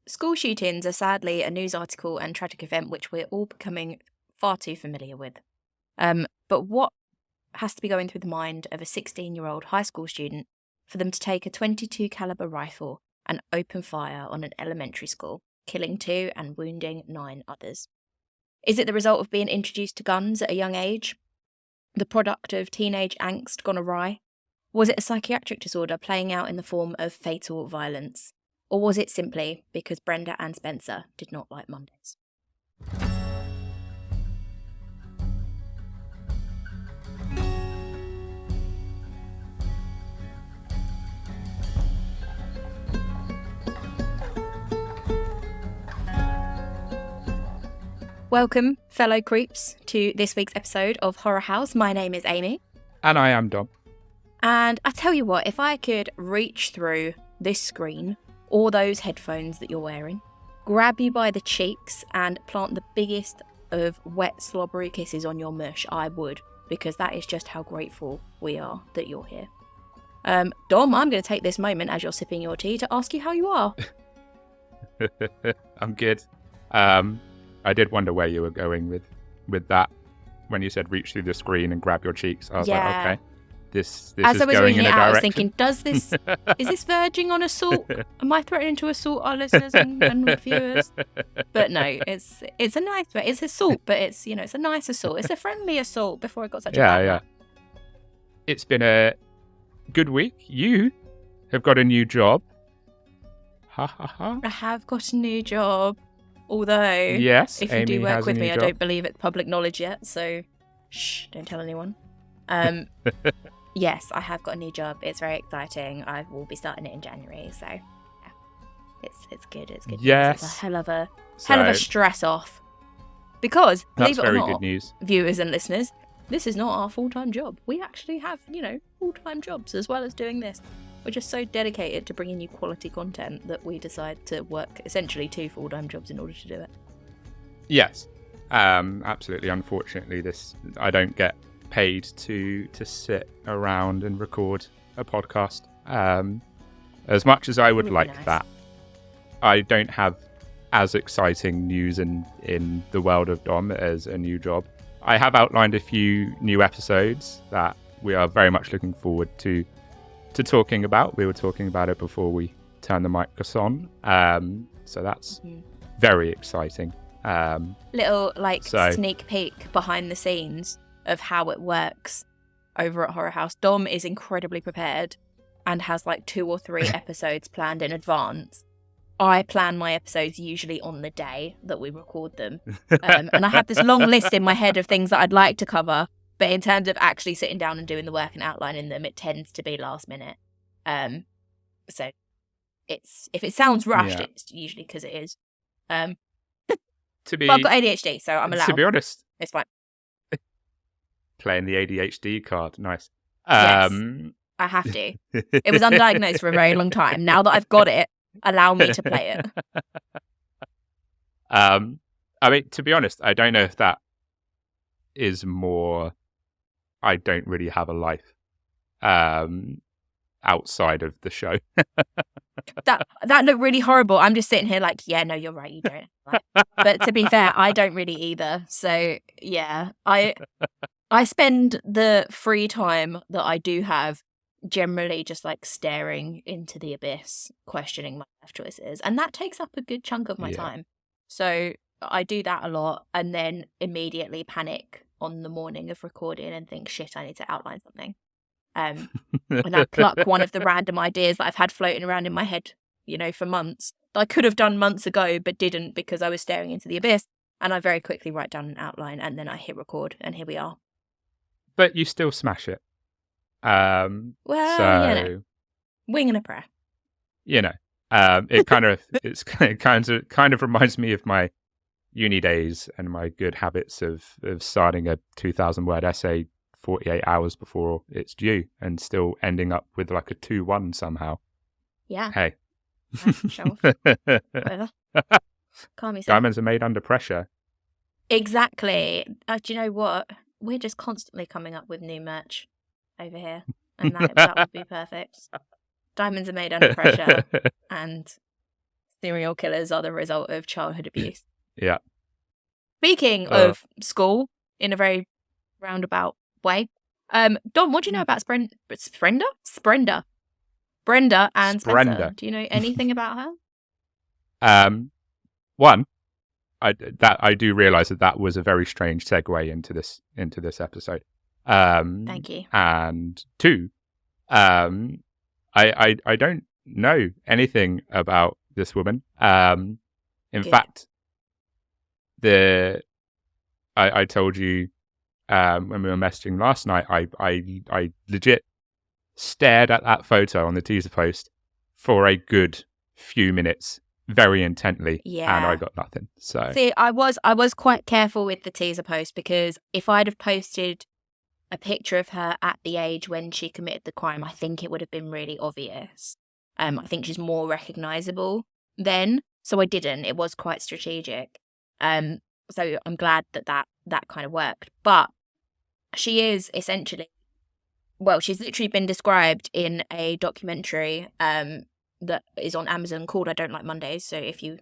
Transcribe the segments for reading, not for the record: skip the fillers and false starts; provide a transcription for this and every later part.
School shootings are sadly a news article and tragic event which we're all becoming far too familiar with. But what has to be going through the mind of a 16-year-old high school student for them to take a .22 caliber rifle and open fire on an elementary school, killing 2 and wounding 9 others? Is it the result of being introduced to guns at a young age? The product of teenage angst gone awry? Was it a psychiatric disorder playing out in the form of fatal violence? Or was it simply because Brenda Ann Spencer did not like Mondays? Welcome, fellow creeps, to this week's episode of Horror House. My name is Amy. And I am Dom. And I tell you what, if I could reach through this screen or those headphones that you're wearing, grab you by the cheeks and plant the biggest of wet, slobbery kisses on your mush, I would, because that is just how grateful we are that you're here. Dom, I'm going to take this moment as you're sipping your tea to ask you how you are. I'm good. I did wonder where you were going with that when you said reach through the screen and grab your cheeks. I was like, okay, this as is I was going reading in it a out, direction. I was thinking, is this verging on assault? Am I threatening to assault our listeners and viewers? But no, it's a nice way. It's assault, but it's it's a nice assault. It's a friendly assault before it got such a bad rap. It's been a good week. You have got a new job. Ha ha ha. I have got a new job. Although, yes, if you Amy do work has with a me, new I job. don't believe it's public knowledge yet, so shh, don't tell anyone. Yes, I have got a new job. It's very exciting. I will be starting it in January, so yeah, it's good. It's good. Yes, it's a hell of a stress off. Because believe it or not, good news. Viewers and listeners, this is not our full-time job. We actually have full-time jobs as well as doing this. We're just so dedicated to bringing you quality content that we decide to work essentially 2 full-time jobs in order to do it. Yes, absolutely. Unfortunately, I don't get paid to sit around and record a podcast. As much as I would like nice. that, I don't have as exciting news in the world of Dom as a new job. I have outlined a few new episodes that we are very much looking forward to talking about. We were talking about it before we turned the mics on. So that's very exciting. Little sneak peek behind the scenes of how it works over at Horror House. Dom is incredibly prepared and has 2 or 3 episodes planned in advance. I plan my episodes usually on the day that we record them. And I have this long list in my head of things that I'd like to cover. But in terms of actually sitting down and doing the work and outlining them, it tends to be last minute. So if it sounds rushed, it's usually because it is. But I've got ADHD, so I'm allowed. To be honest, it's fine. Playing the ADHD card, nice. Yes, I have to. It was undiagnosed for a very long time. Now that I've got it, allow me to play it. I mean, to be honest, I don't know if that is more. I don't really have a life outside of the show. that looked really horrible. I'm just sitting here yeah, no, you're right, you don't. But to be fair, I don't really either. So yeah, I spend the free time that I do have generally just staring into the abyss, questioning my life choices, and that takes up a good chunk of my time. So I do that a lot, and then immediately panic on the morning of recording and think, shit, I need to outline something. And I pluck one of the random ideas that I've had floating around in my head, for months, that I could have done months ago, but didn't because I was staring into the abyss. And I very quickly write down an outline, and then I hit record, and here we are. But you still smash it. Wing and a prayer. It kind of reminds me of my uni days and my good habits of starting a 2,000-word essay 48 hours before it's due and still ending up with a 2-1 somehow. Yeah. Hey. Show off. Whatever. Calm yourself. Diamonds are made under pressure. Exactly. Do you know what? We're just constantly coming up with new merch over here, and that would be perfect. Diamonds are made under pressure, and serial killers are the result of childhood abuse. Yeah. Speaking of school, in a very roundabout way, Dom, what do you know about Brenda Ann Spencer. Brenda. Do you know anything about her? One, I do realise that was a very strange segue into this episode. Thank you. And two, I don't know anything about this woman. In Good. fact, I told you when we were messaging last night, I legit stared at that photo on the teaser post for a good few minutes very intently, Yeah. and I got nothing. So see, I was quite careful with the teaser post, because if I'd have posted a picture of her at the age when she committed the crime, I think it would have been really obvious. I think she's more recognisable then, so I didn't. It was quite strategic. So I'm glad that kind of worked. But she is essentially, well, she's literally been described in a documentary that is on Amazon called I Don't Like Mondays. So if you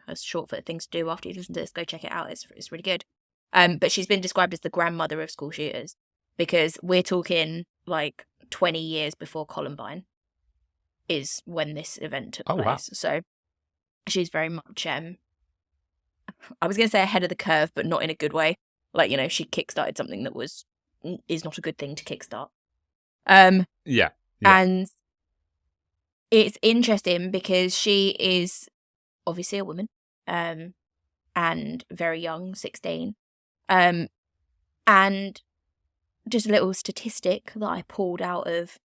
are short for things to do after you listen to this, go check it out. It's really good. But she's been described as the grandmother of school shooters, because we're talking like 20 years before Columbine is when this event took place. Wow. So she's very much, I was going to say ahead of the curve, but not in a good way. Like, she kickstarted something that is not a good thing to kickstart. Yeah. And it's interesting because she is obviously a woman, and very young, 16. And just a little statistic that I pulled out of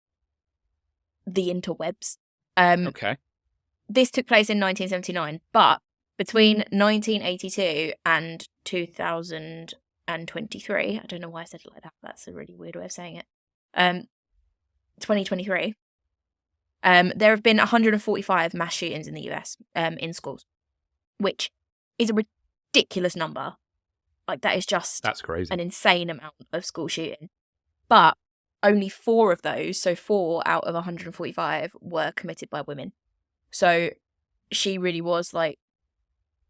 the interwebs. Okay. This took place in 1979, but between 1982 and 2023, I don't know why I said it like that. That's a really weird way of saying it. 2023, there have been 145 mass shootings in the US in schools, which is a ridiculous number. Like, that's crazy. An insane amount of school shooting. But only 4 of those, so 4 out of 145, were committed by women. So she really was like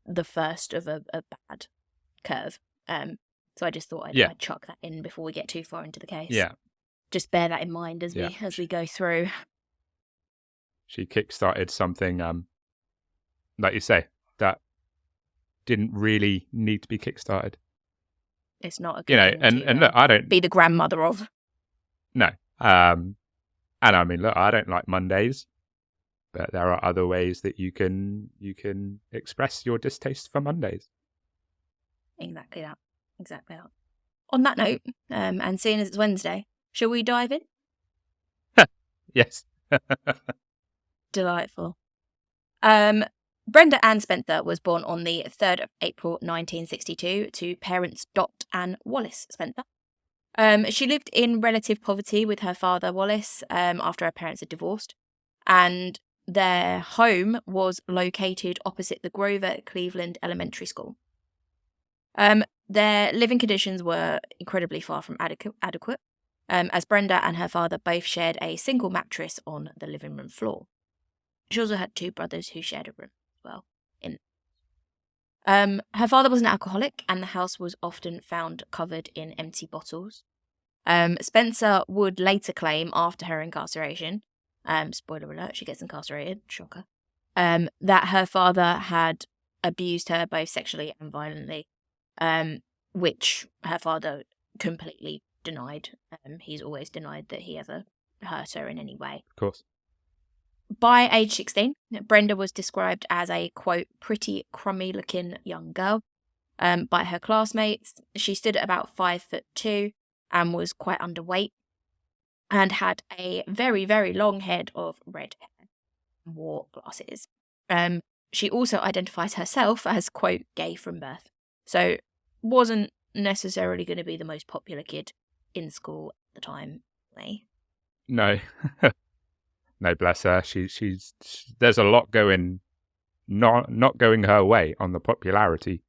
the first of a bad curve. So I just thought I'd chuck that in before we get too far into the case. Yeah. Just bear that in mind as we go through. She kickstarted something, like you say, that didn't really need to be kickstarted. It's not a good thing and look, I don't be the grandmother of. No. And I mean, look, I don't like Mondays, but there are other ways that you can express your distaste for Mondays. Exactly that. On that note, and seeing as it's Wednesday, shall we dive in? Yes. Delightful. Brenda Ann Spencer was born on the 3rd of April 1962 to parents Dot and Wallace Spencer. She lived in relative poverty with her father, Wallace, after her parents had divorced, and their home was located opposite the Grover Cleveland Elementary School. Their living conditions were incredibly far from adequate, as Brenda and her father both shared a single mattress on the living room floor. She also had 2 brothers who shared a room as well. Her father was an alcoholic, and the house was often found covered in empty bottles. Spencer would later claim, after her incarceration, spoiler alert, she gets incarcerated, shocker, that her father had abused her both sexually and violently, which her father completely denied. He's always denied that he ever hurt her in any way. Of course. By age 16, Brenda was described as a, quote, pretty crummy-looking young girl. By her classmates, she stood at about 5'2" and was quite underweight, and had a very, very long head of red hair and wore glasses. She also identifies herself as, quote, gay from birth. So wasn't necessarily going to be the most popular kid in school at the time. No. No, bless her. She's there's a lot going not going her way on the popularity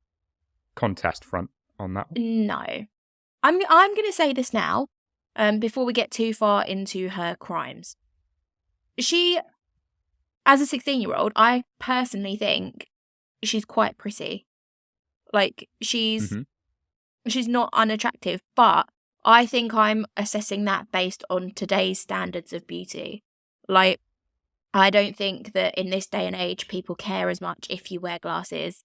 contest front on that one. No. I'm going to say this now, before we get too far into her crimes. She as a 16-year-old, I personally think she's quite pretty. Like, she's not unattractive, but I think I'm assessing that based on today's standards of beauty. Like, I don't think that in this day and age people care as much if you wear glasses.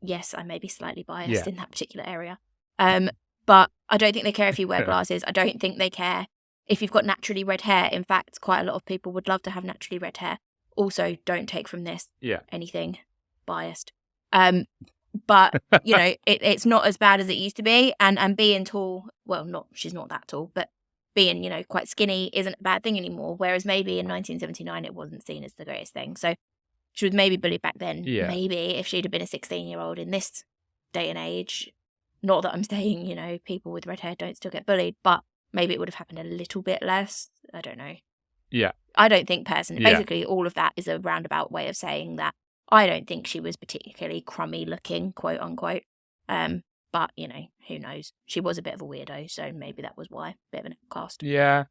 Yes, I may be slightly biased in that particular area. But I don't think they care if you wear glasses. I don't think they care if you've got naturally red hair. In fact, quite a lot of people would love to have naturally red hair. Also, don't take from this anything biased. But, you know, it's not as bad as it used to be. And being tall, well, she's not that tall, but being, you know, quite skinny isn't a bad thing anymore. Whereas maybe in 1979, it wasn't seen as the greatest thing. So she was maybe bullied back then. Yeah. Maybe if she'd have been a 16-year-old in this day and age, not that I'm saying, you know, people with red hair don't still get bullied, but maybe it would have happened a little bit less. I don't know. Yeah. I don't think personally. Basically, all of that is a roundabout way of saying that I don't think she was particularly crummy looking, quote unquote. But, you know, who knows? She was a bit of a weirdo, so maybe that was why. Bit of an outcast. Yeah.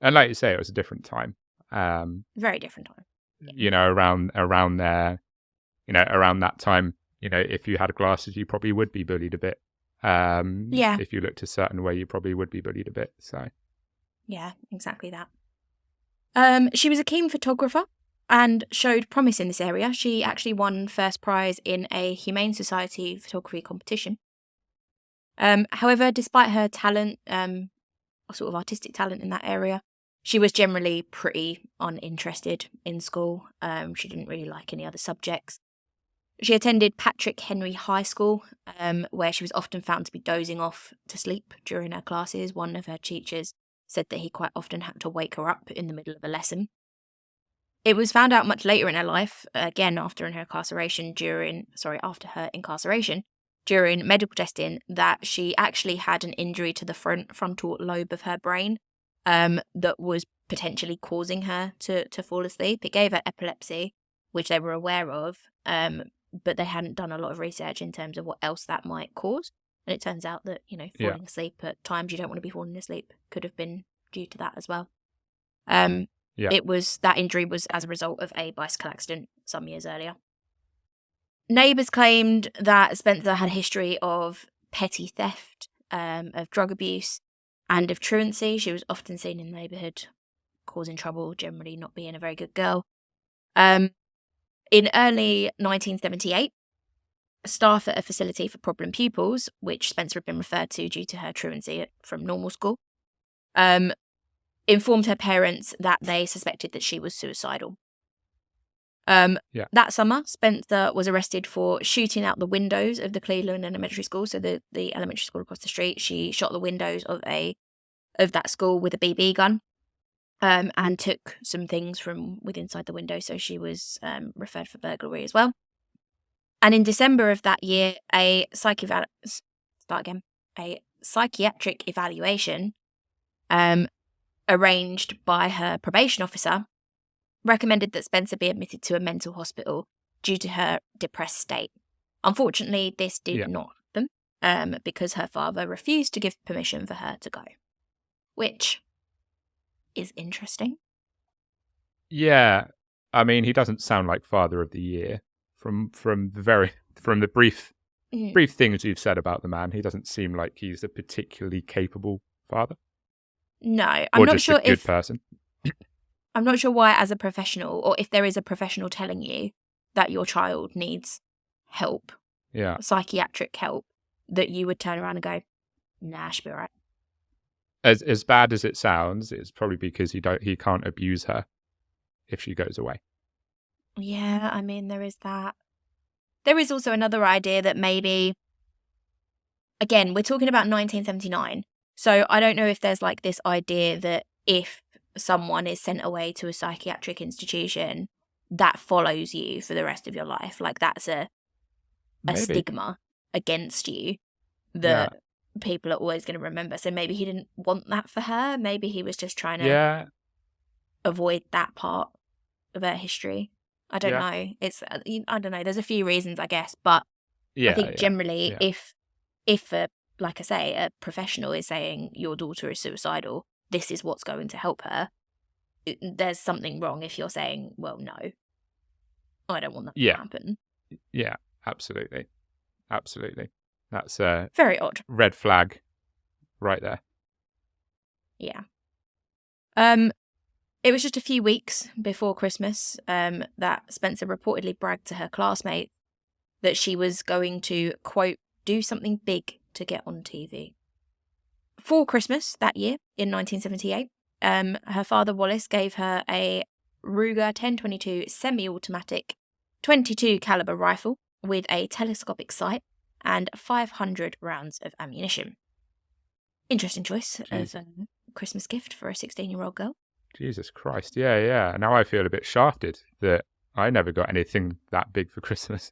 And like you say, it was a different time. Very different time. You know, around there, you know, around that time, you know, if you had glasses, you probably would be bullied a bit. If you looked a certain way, you probably would be bullied a bit. So. Yeah, exactly that. She was a keen photographer and showed promise in this area. She actually won first prize in a Humane Society photography competition. However, despite her talent, sort of artistic talent in that area, she was generally pretty uninterested in school. She didn't really like any other subjects. She attended Patrick Henry High School, where she was often found to be dozing off to sleep during her classes. One of her teachers said that he quite often had to wake her up in the middle of a lesson. It was found out much later in her life, again after her incarceration, during medical testing, that she actually had an injury to the frontal lobe of her brain that was potentially causing her to fall asleep. It gave her epilepsy, which they were aware of, but they hadn't done a lot of research in terms of what else that might cause. And it turns out that, you know, falling asleep at times you don't want to be falling asleep could have been due to that as well. That injury was as a result of a bicycle accident some years earlier. Neighbours claimed that Spencer had a history of petty theft, of drug abuse, and of truancy. She was often seen in the neighbourhood causing trouble, generally not being a very good girl. In early 1978, staff at a facility for problem pupils, which Spencer had been referred to due to her truancy from normal school, informed her parents that they suspected that she was suicidal. That summer, Spencer was arrested for shooting out the windows of the Cleveland Elementary School, so the elementary school across the street. She shot the windows of that school with a BB gun, and took some things from inside the window, so she was referred for burglary as well. And in December of that year, a psychiatric evaluation arranged by her probation officer recommended that Spencer be admitted to a mental hospital due to her depressed state. Unfortunately, this did not happen because her father refused to give permission for her to go, which is interesting. Yeah, I mean, he doesn't sound like Father of the Year from the brief things you've said about the man. He doesn't seem like he's a particularly capable father. No, I'm not sure a good person. I'm not sure why, as a professional, or if there is a professional telling you that your child needs help, psychiatric help, that you would turn around and go, "Nah, she'll be all right." As bad as it sounds, it's probably because he can't abuse her if she goes away. Yeah, I mean, there is that. There is also another idea that maybe, again, we're talking about 1979, so I don't know if there's like this idea that if someone is sent away to a psychiatric institution, that follows you for the rest of your life. Like that's a stigma against you that people are always going to remember. So maybe he didn't want that for her. Maybe he was just trying to avoid that part of her history. I don't know. It's I don't know. There's a few reasons, I guess, but I think generally, if like I say, a professional is saying your daughter is suicidal, this is what's going to help her, there's something wrong if you're saying, well, no, I don't want that Yeah. to happen. Yeah, absolutely. That's a Very odd. red flag right there. Yeah. It was just a few weeks before Christmas that Spencer reportedly bragged to her classmate that she was going to, quote, do something big to get on TV. For Christmas that year, in 1978, her father, Wallace, gave her a Ruger 1022 semi-automatic 22 caliber rifle with a telescopic sight and 500 rounds of ammunition. Interesting choice of a Christmas gift for a 16-year-old girl. Jesus Christ. Yeah. Now I feel a bit shafted that I never got anything that big for Christmas.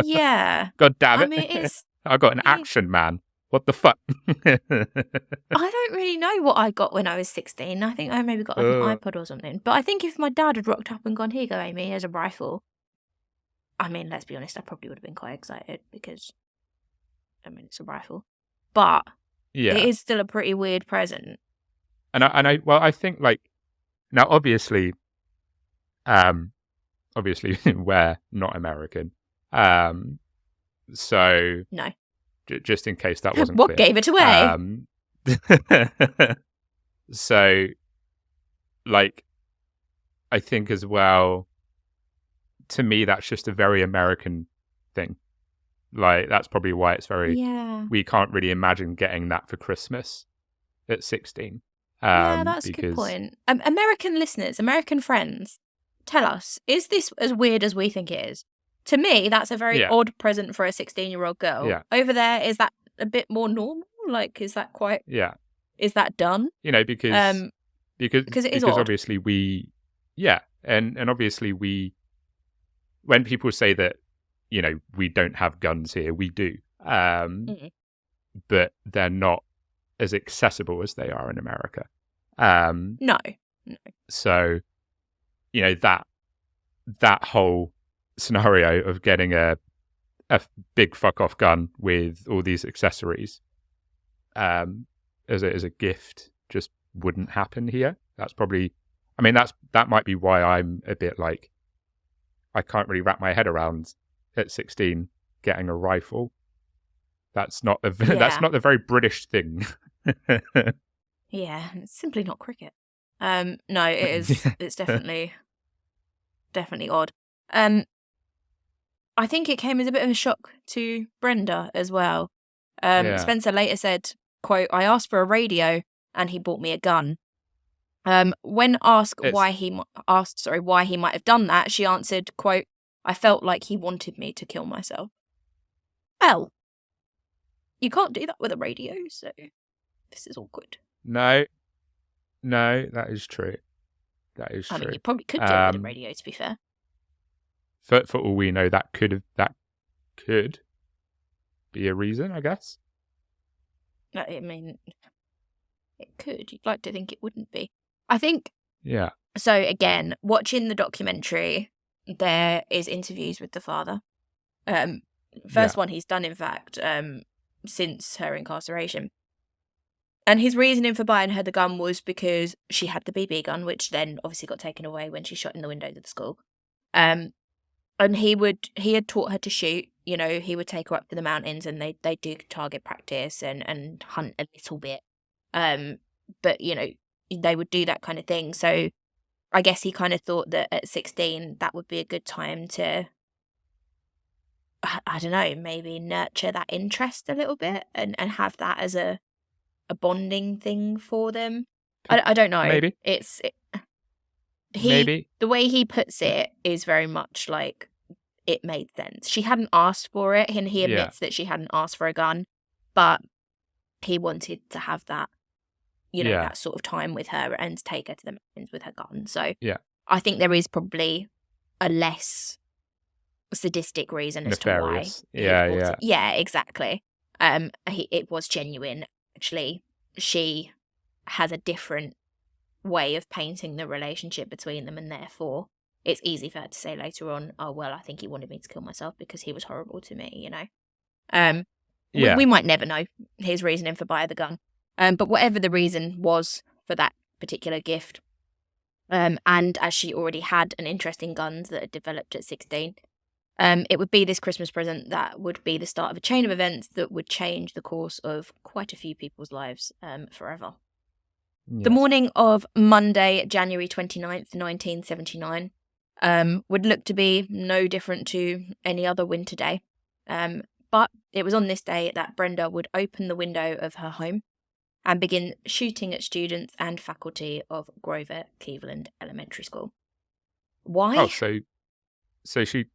Yeah. God damn it. I mean, it's... I got an Action Man. What the fuck? I don't really know what I got when I was 16. I think I maybe got like an iPod or something. But I think if my dad had rocked up and gone, here you go, Amy, here's a rifle. I mean, let's be honest, I probably would have been quite excited because, I mean, it's a rifle. But yeah, it is still a pretty weird present. And I think like, now obviously we're not American. So no. Just in case that wasn't what clear. Gave it away? So, like, I think as well, to me, that's just a very American thing. Like, that's probably why it's very... Yeah. We can't really imagine getting that for Christmas at 16. Yeah, that's a good point. American listeners, American friends, tell us, is this as weird as we think it is? To me, that's a very odd present for a 16-year-old girl. Yeah. Over there, is that a bit more normal? Like, is that quite... Yeah. Is that done? You know, because it is odd. Obviously we... Yeah, and obviously we... When people say that, you know, we don't have guns here, we do. But they're not as accessible as they are in America. No. So, you know, that whole scenario of getting a big fuck off gun with all these accessories as a gift just wouldn't happen here. That's probably, I mean, that might be why I'm a bit like, I can't really wrap my head around at 16 getting a rifle. That's not that's not a very British thing. Yeah, it's simply not cricket. No, it is. It's definitely odd. I think it came as a bit of a shock to Brenda as well. Spencer later said, quote, I asked for a radio and he bought me a gun. When asked why he might have done that, she answered, quote, I felt like he wanted me to kill myself. Well, you can't do that with a radio, so this is awkward. No, that is true. I mean, you probably could do it with a radio, to be fair. For all we know, that could be a reason, I guess. I mean, it could. You'd like to think it wouldn't be. I think... Yeah. So, again, watching the documentary, there is interviews with the father. First one he's done, in fact, since her incarceration. And his reasoning for buying her the gun was because she had the BB gun, which then obviously got taken away when she shot in the windows of the school. And he had taught her to shoot. You know, he would take her up to the mountains and they do target practice and hunt a little bit. But, you know, they would do that kind of thing. So I guess he kind of thought that at 16, that would be a good time to, I don't know, maybe nurture that interest a little bit and have that as a bonding thing for them. I don't know. Maybe. Maybe. The way he puts it is very much like it made sense. She hadn't asked for it, and he admits that she hadn't asked for a gun, but he wanted to have that, you know, that sort of time with her and take her to the mountains with her gun. So I think there is probably a less sadistic reason nefarious. As to why. Yeah, exactly. It was genuine. Actually, she has a different way of painting the relationship between them, and therefore it's easy for her to say later on, oh well, I think he wanted me to kill myself because he was horrible to me, you know. We might never know his reasoning for buying the gun, but whatever the reason was for that particular gift, And as she already had an interest in guns that had developed at 16, it would be this Christmas present that would be the start of a chain of events that would change the course of quite a few people's lives forever. Yes. The morning of Monday, January 29th, 1979, would look to be no different to any other winter day. But it was on this day that Brenda would open the window of her home and begin shooting at students and faculty of Grover Cleveland Elementary School. Why? Oh, so she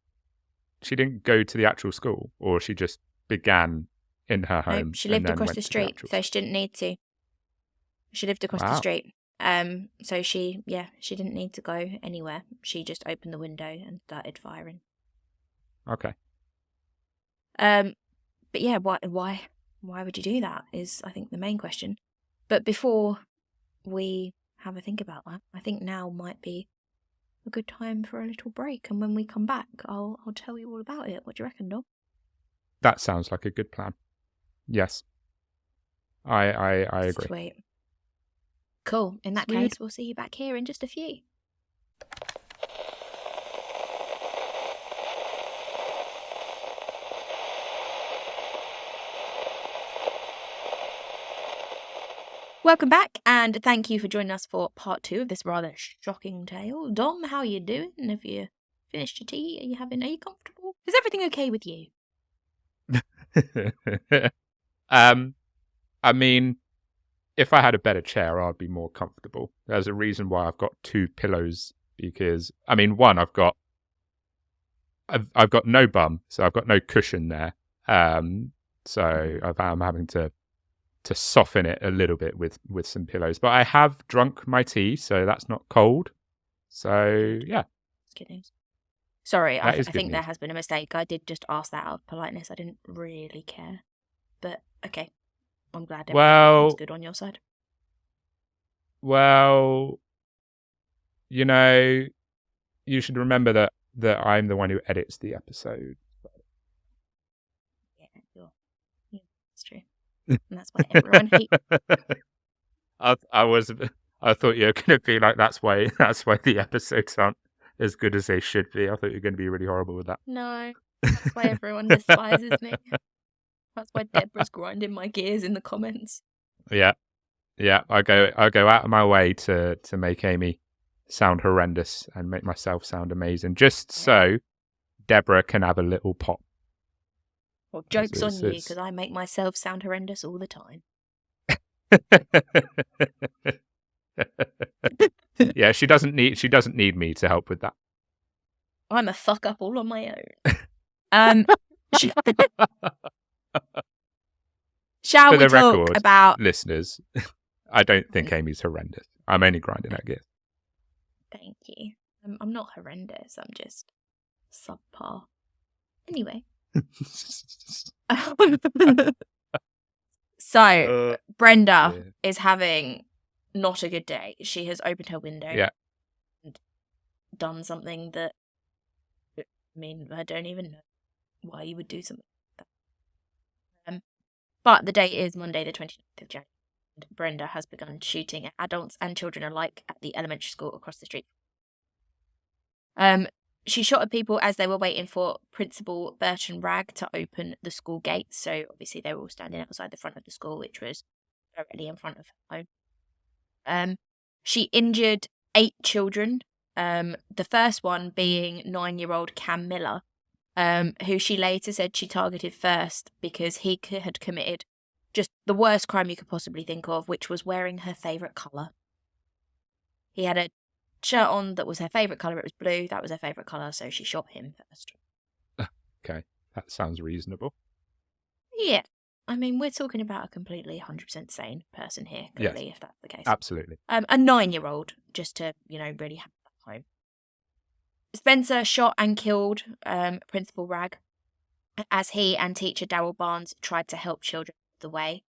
didn't go to the actual school, or she just began in her home? Nope, she lived and then across went the to street, actual so she didn't need to. She lived across the Wow. street. So she didn't need to go anywhere. She just opened the window and started firing. Okay. But yeah, why would you do that is, I think, the main question. But before we have a think about that, I think now might be a good time for a little break. And when we come back, I'll tell you all about it. What do you reckon, Dom? That sounds like a good plan. Yes. I agree. Sweet. Cool. In that Sweet. case, we'll see you back here in just a few. Welcome back, and thank you for joining us for part 2 of this rather shocking tale. Dom, how are you doing? Have you finished your tea? Are you comfortable? Is everything okay with you? I mean, if I had a better chair, I'd be more comfortable. There's a reason why I've got 2 pillows, because one, I've got no bum, so I've got no cushion there. So I'm having to soften it a little bit with some pillows. But I have drunk my tea, so that's not cold. So yeah, That's good news. Sorry, I That is good think there news. has been a mistake. I did just ask that out of politeness. I didn't really care. But okay, I'm glad everything's good on your side. Well, you should remember that I'm the one who edits the episode. Yeah, it's true. And that's why everyone hates. I thought you were going to be like, that's why the episodes aren't as good as they should be. I thought you were going to be really horrible with that. No, that's why everyone despises me. That's why Deborah's grinding my gears in the comments. Yeah. I go out of my way to make Amy sound horrendous and make myself sound amazing, just so Deborah can have a little pop. Well, joke's on you, because I make myself sound horrendous all the time. Yeah, she doesn't need me to help with that. I'm a fuck up all on my own. Shall For we the talk record, about listeners, I don't think Amy's horrendous. I'm only grinding out gears. Thank you. I'm not horrendous. I'm just subpar. Anyway. So, Brenda is having not a good day. She has opened her window and done something that, I don't even know why you would do something like that. But the date is Monday, the 29th of January. And Brenda has begun shooting at adults and children alike at the elementary school across the street. She shot at people as they were waiting for Principal Burton Ragg to open the school gates. So obviously they were all standing outside the front of the school, which was directly in front of her home. She injured 8 children. The first one being 9-year-old Cam Miller, who she later said she targeted first because he had committed just the worst crime you could possibly think of, which was wearing her favourite colour. He had a shirt on that was her favourite colour. It was blue. That was her favourite colour, so she shot him first. Okay, that sounds reasonable. Yeah. We're talking about a completely 100% sane person here, clearly, if that's the case. Absolutely. A 9-year-old, just to, really have that home. Spencer shot and killed Principal Ragg as he and teacher Darryl Barnes tried to help children the way.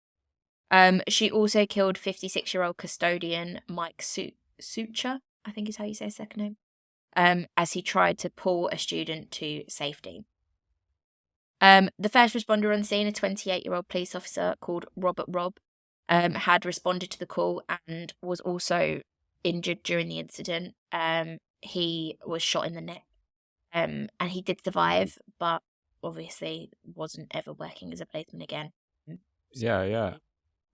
She also killed 56-year-old custodian Mike Sucher, I think is how you say his second name, as he tried to pull a student to safety. The first responder on scene, a 28-year-old police officer called Robert Robb, had responded to the call and was also injured during the incident. He was shot in the neck, and he did survive, but obviously wasn't ever working as a policeman again. So,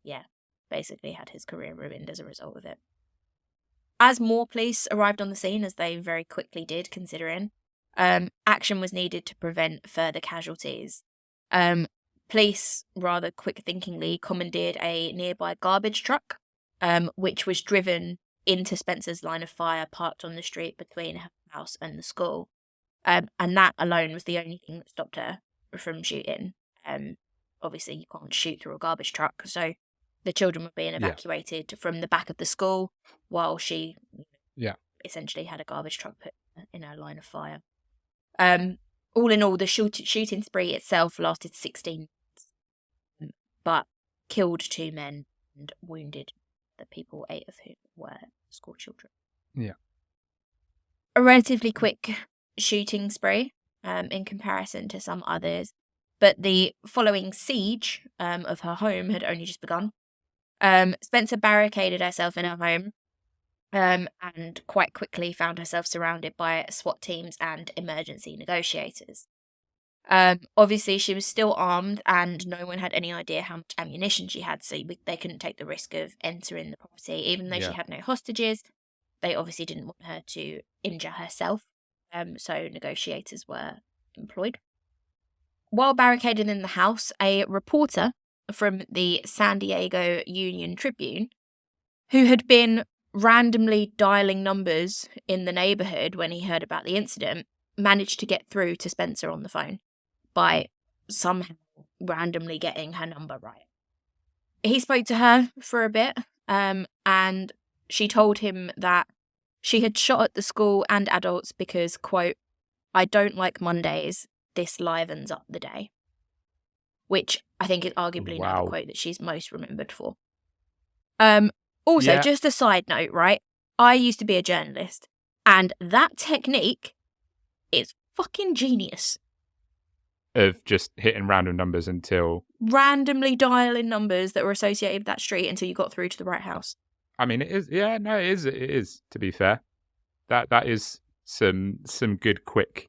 yeah, basically had his career ruined as a result of it. As more police arrived on the scene, as they very quickly did, considering, action was needed to prevent further casualties. Police, rather quick-thinkingly, commandeered a nearby garbage truck, which was driven into Spencer's line of fire parked on the street between her house and the school. And that alone was the only thing that stopped her from shooting. Obviously, you can't shoot through a garbage truck, so the children were being evacuated from the back of the school while she essentially had a garbage truck put in her line of fire. All in all, the shooting spree itself lasted 16 minutes, but killed 2 men and wounded the people, 8 of whom were school children. Yeah. A relatively quick shooting spree in comparison to some others, but the following siege of her home had only just begun. Spencer barricaded herself in her home and quite quickly found herself surrounded by SWAT teams and emergency negotiators. Obviously, she was still armed and no one had any idea how much ammunition she had, so they couldn't take the risk of entering the property. Even though she had no hostages, they obviously didn't want her to injure herself, so negotiators were employed. While barricaded in the house, a reporter from the San Diego Union Tribune, who had been randomly dialing numbers in the neighborhood when he heard about the incident, managed to get through to Spencer on the phone by somehow randomly getting her number right. He spoke to her for a bit, and she told him that she had shot at the school and adults because, quote, "I don't like Mondays. This livens up the day." Which I think is arguably now the quote that she's most remembered for. Also, just a side note, right? I used to be a journalist, and that technique is fucking genius. Of just hitting random numbers until... Randomly dialing numbers that were associated with that street until you got through to the right house. I mean, it is... Yeah, no, it is, to be fair. That is some good quick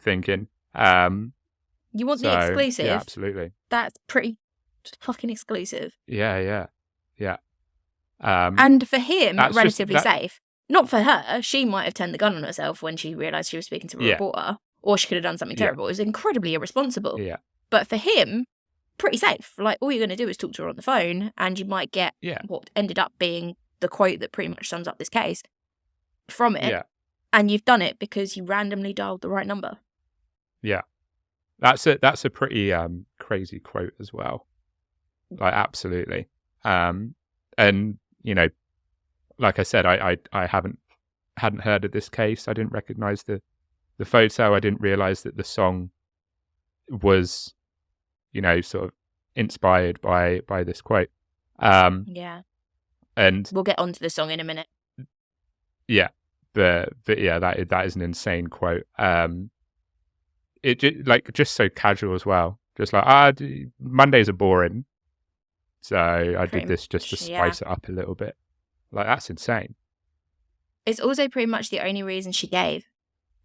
thinking. You want the exclusive? Yeah, absolutely. That's pretty fucking exclusive. Yeah. And for him, relatively safe. Not for her. She might have turned the gun on herself when she realised she was speaking to a reporter. Or she could have done something terrible. It was incredibly irresponsible. Yeah. But for him, pretty safe. Like, all you're going to do is talk to her on the phone, and you might get what ended up being the quote that pretty much sums up this case from it. Yeah. And you've done it because you randomly dialed the right number. Yeah. That's a pretty crazy quote as well. Like, absolutely. And, you know, like I said, I hadn't heard of this case. I didn't recognize the photo. I didn't realize that the song was, you know, sort of inspired by this quote. Yeah. And we'll get onto the song in a minute. Yeah. But yeah, that is an insane quote. It just so casual as well. Just like, Mondays are boring, so I did this just to spice it up a little bit. Like, that's insane. It's also pretty much the only reason she gave,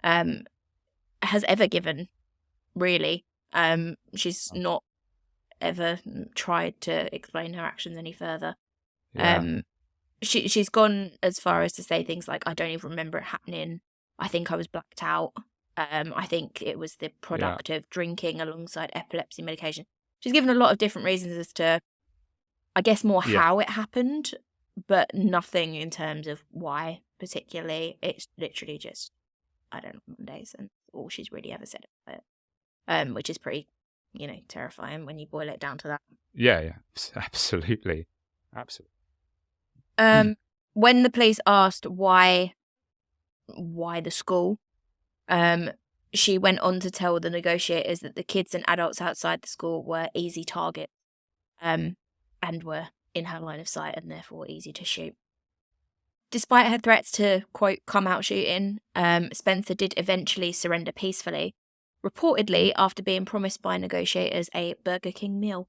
has ever given, really. She's not ever tried to explain her actions any further. Yeah. She's gone as far as to say things like, "I don't even remember it happening. I think I was blacked out. I think it was the product of drinking alongside epilepsy medication." She's given a lot of different reasons as to, I guess, more how it happened, but nothing in terms of why particularly. It's literally just, I don't know, Mondays, and all she's really ever said about it, which is pretty, you know, terrifying when you boil it down to that. Yeah, absolutely. When the police asked why the school, she went on to tell the negotiators that the kids and adults outside the school were easy targets, and were in her line of sight and therefore easy to shoot. Despite her threats to, quote, "come out shooting," Spencer did eventually surrender peacefully, reportedly after being promised by negotiators a Burger King meal.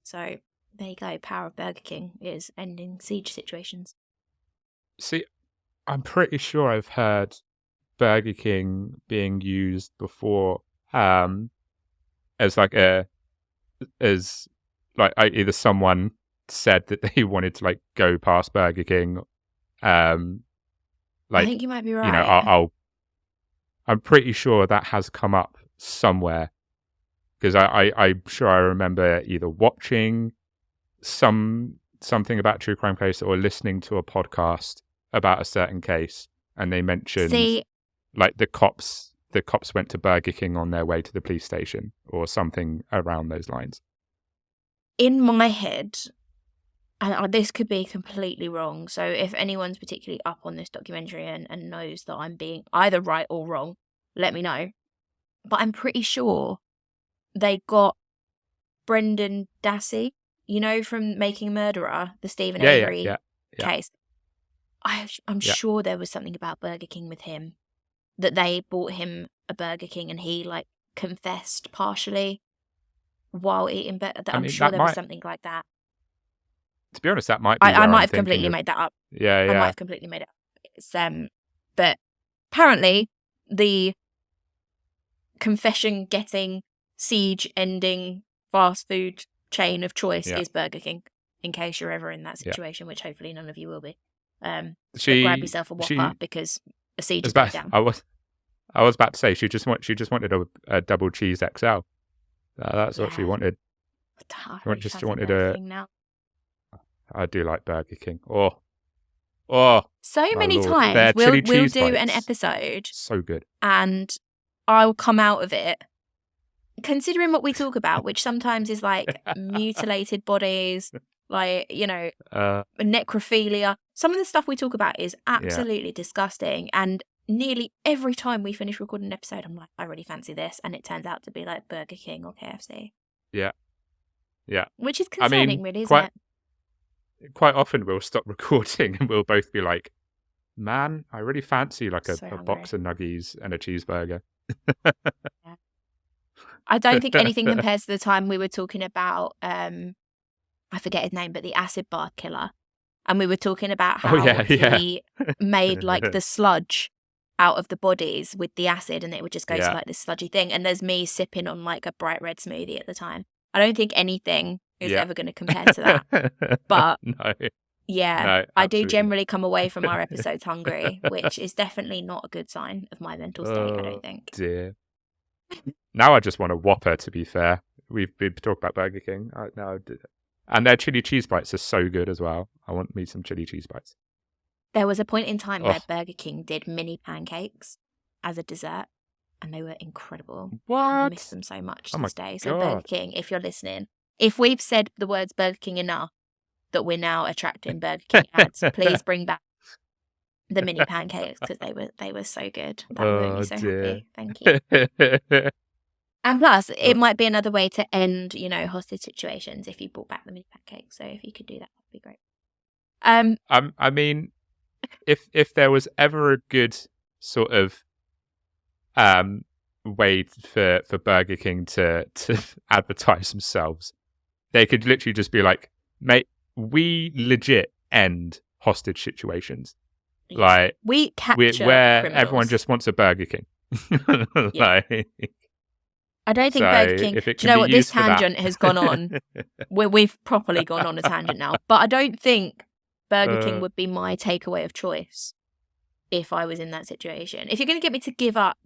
So there you go, power of Burger King is ending siege situations. See, I'm pretty sure I've heard Burger King being used before, as like either someone said that they wanted to like go past Burger King, I like, think you might be you know, right. I'm pretty sure that has come up somewhere, because I'm sure I remember either watching something about true crime case or listening to a podcast about a certain case, and they mentioned See, like the cops went to Burger King on their way to the police station or something around those lines. in my head, and this could be completely wrong, so if anyone's particularly up on this documentary and knows that I'm being either right or wrong, let me know. But I'm pretty sure they got Brendan Dassey, you know, from Making a Murderer, the Stephen Avery case. I'm sure there was something about Burger King with him, that they bought him a Burger King and he like confessed partially while eating. I'm sure there was something like that. To be honest, that might be. I might have completely made that up. I might have completely made it up. It's but apparently the confession getting, siege ending fast food chain of choice is Burger King, in case you're ever in that situation, which hopefully none of you will be. But grab yourself a Whopper because a siege is going down. I was about to say she just wanted a double cheese XL. That's what she wanted. She wanted a. Now. I do like Burger King. So many Lord. times we'll do an episode. So good. And I'll come out of it, considering what we talk about, which sometimes is like mutilated bodies, like, you know, necrophilia. Some of the stuff we talk about is absolutely disgusting. And nearly every time we finish recording an episode, I'm like, I really fancy this. And it turns out to be like Burger King or KFC. Yeah. Yeah. Which is concerning, really, isn't it? Quite often we'll stop recording and we'll both be like, man, I really fancy like a box of nuggies and a cheeseburger. I don't think anything compares to the time we were talking about, I forget his name, but the acid bath killer. And we were talking about how he made like the sludge out of the bodies with the acid, and it would just go to like this sludgy thing. And there's me sipping on like a bright red smoothie at the time. I don't think anything is ever going to compare to that. But I do generally come away from our episodes hungry, which is definitely not a good sign of my mental state, I don't think. Dear. Now I just want a Whopper, to be fair. We've been talking about Burger King. And their chili cheese bites are so good as well. I want me some chili cheese bites. There was a point in time where Burger King did mini pancakes as a dessert, and they were incredible. What? I miss them so much to this day. So Burger King, if you're listening, if we've said the words Burger King enough that we're now attracting Burger King ads, please bring back the mini pancakes, because they were so good. That would make me so happy. Thank you. And plus, it might be another way to end, you know, hostage situations if you brought back the mini pancakes. So if you could do that, that'd be great. I mean, if there was ever a good sort of way for Burger King to advertise themselves, they could literally just be like, mate, we legit end hostage situations. Like, we capture where criminals. Everyone just wants a Burger King. I don't think Burger King. Do you know what? This tangent has gone on. We've properly gone on a tangent now. But I don't think Burger King would be my takeaway of choice if I was in that situation. If you're going to get me to give up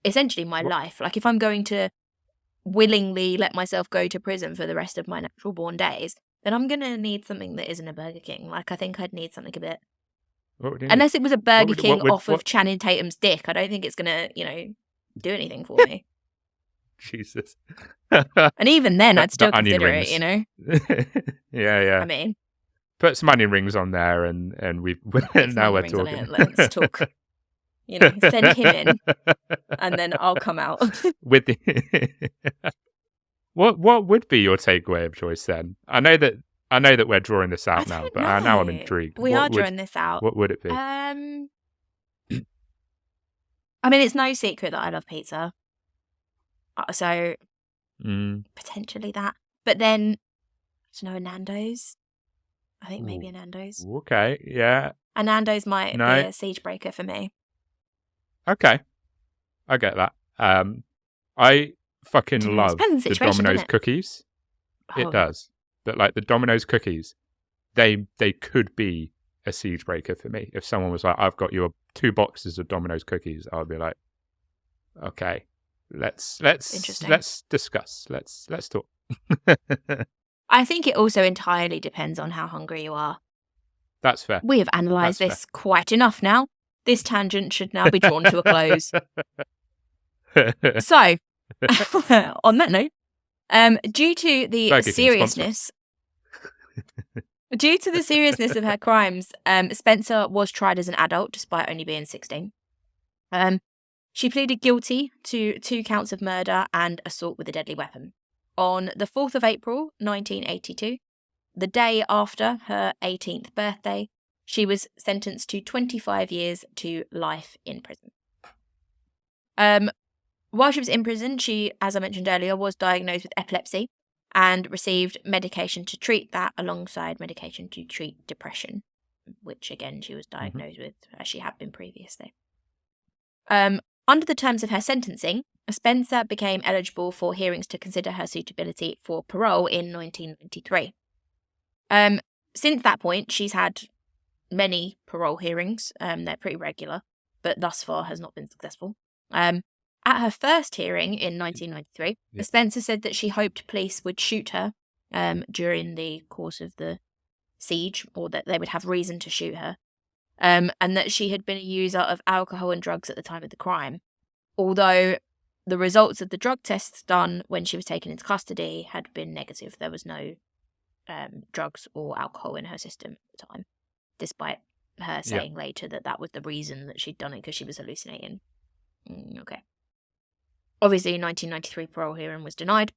essentially my life, like if I'm going to willingly let myself go to prison for the rest of my natural born days, then I'm going to need something that isn't a Burger King. Like, I think I'd need something a bit. Unless it was a Burger King off of Channing Tatum's dick, I don't think it's going to, you know, do anything for me. Jesus. And even then, I'd still consider it, you know? Yeah. I mean, put some onion rings on there, and now we're talking. Let's talk. You know, send him in, and then I'll come out. With the what would be your takeaway of choice then? I know that we're drawing this out now, but now I'm intrigued. We are drawing this out. What would it be? I mean, it's no secret that I love pizza. So potentially that, but then I don't know, a Nando's. I think maybe a Nando's. Okay, yeah. And Nando's might be No? a siege breaker for me. Okay. I get that. I fucking Dunno, it love depends on the the situation, Domino's doesn't it? cookies. It Oh, does. But like the Domino's cookies, they could be a siege breaker for me. If someone was like, I've got you 2 boxes of Domino's cookies, I would be like, okay, let's interesting. discuss. Let's talk. I think it also entirely depends on how hungry you are. That's fair. We have analysed That's this quite enough now. This tangent should now be drawn to a close. So, on that note, due to the Burger King, sponsor seriousness of her crimes, Spencer was tried as an adult despite only being 16. She pleaded guilty to 2 counts of murder and assault with a deadly weapon. On the 4th of April, 1982, the day after her 18th birthday, she was sentenced to 25 years to life in prison. While she was in prison, she, as I mentioned earlier, was diagnosed with epilepsy and received medication to treat that alongside medication to treat depression, which again she was diagnosed with as she had been previously. Under the terms of her sentencing, Spencer became eligible for hearings to consider her suitability for parole in 1993. Since that point, she's had many parole hearings. They're pretty regular, but thus far has not been successful. At her first hearing in 1993, Spencer said that she hoped police would shoot her during the course of the siege, or that they would have reason to shoot her, and that she had been a user of alcohol and drugs at the time of the crime. Although the results of the drug tests done when she was taken into custody had been negative. There was no drugs or alcohol in her system at the time, despite her saying later that that was the reason that she'd done it, because she was hallucinating. Okay. Obviously, 1993 parole hearing was denied.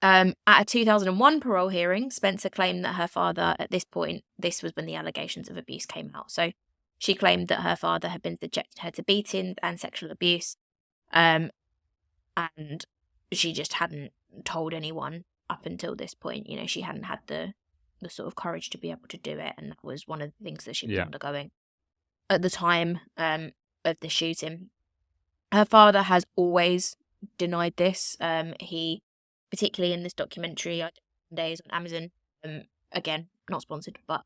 At a 2001 parole hearing, Spencer claimed that her father, at this point, this was when the allegations of abuse came out. So she claimed that her father had been subjected her to beatings and sexual abuse. And she just hadn't told anyone up until this point. You know, she hadn't had the sort of courage to be able to do it. And that was one of the things that she was undergoing at the time of the shooting. Her father has always denied this. He, particularly in this documentary, Days on Amazon, again, not sponsored, but